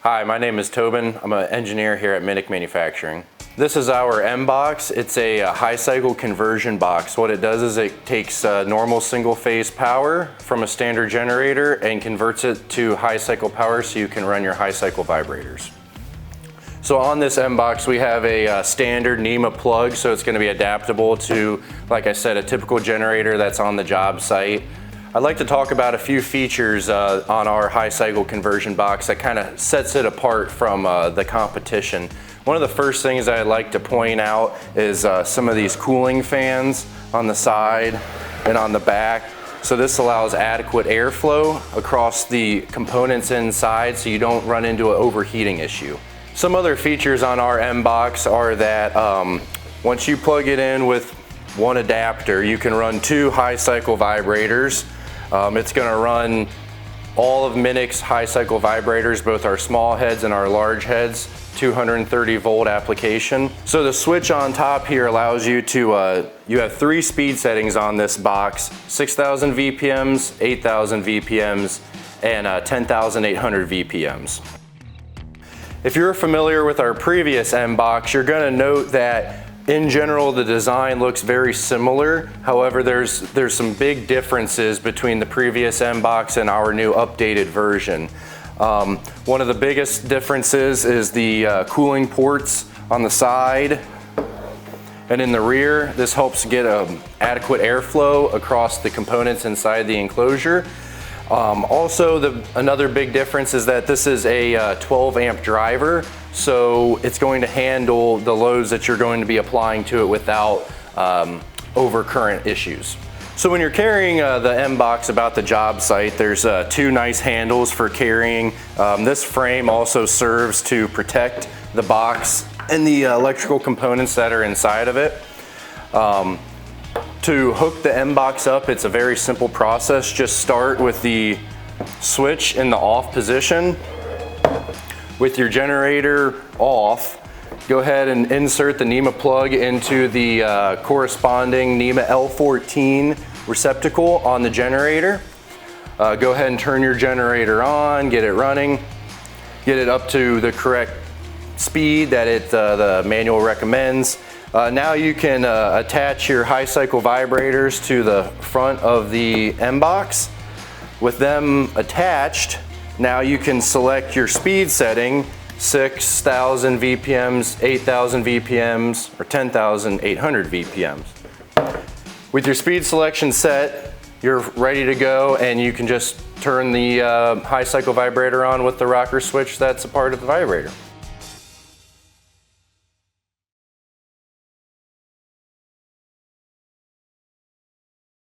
Hi, my name is Tobin. I'm an engineer here at Minnich Manufacturing. This is our M box. It's a high cycle conversion box. What it does is it takes normal single phase power from a standard generator and converts it to high cycle power so you can run your high cycle vibrators. So on this M box we have a standard NEMA plug, so it's going to be adaptable to, like I said, a typical generator that's on the job site. I'd like to talk about a few features on our high cycle conversion box that kind of sets it apart from the competition. One of the first things I'd like to point out is some of these cooling fans on the side and on the back. So this allows adequate airflow across the components inside so you don't run into an overheating issue. Some other features on our M box are that once you plug it in with one adapter, you can run 2 high cycle vibrators. It's going to run all of Minnich's high cycle vibrators, both our small heads and our large heads, 230 volt application. So the switch on top here allows you to, you have 3 speed settings on this box: 6,000 VPMs, 8,000 VPMs, and 10,800 VPMs. If you're familiar with our previous M box, you're going to note that in general, the design looks very similar. However, there's some big differences between the previous M box and our new updated version. One of the biggest differences is the cooling ports on the side and in the rear. This helps get adequate airflow across the components inside the enclosure. Also, another big difference is that this is a 12 amp driver, so it's going to handle the loads that you're going to be applying to it without overcurrent issues. So when you're carrying the M box about the job site, there's 2 nice handles for carrying. This frame also serves to protect the box and the electrical components that are inside of it. To hook the M box up, it's a very simple process. Just start with the switch in the off position. With your generator off, go ahead and insert the NEMA plug into the corresponding NEMA L14 receptacle on the generator. Go ahead and turn your generator on, get it running, get it up to the correct speed that the manual recommends. Now you can attach your high cycle vibrators to the front of the M box. With them attached, now you can select your speed setting: 6,000 VPMs, 8,000 VPMs, or 10,800 VPMs. With your speed selection set, you're ready to go, and you can just turn the high cycle vibrator on with the rocker switch that's a part of the vibrator.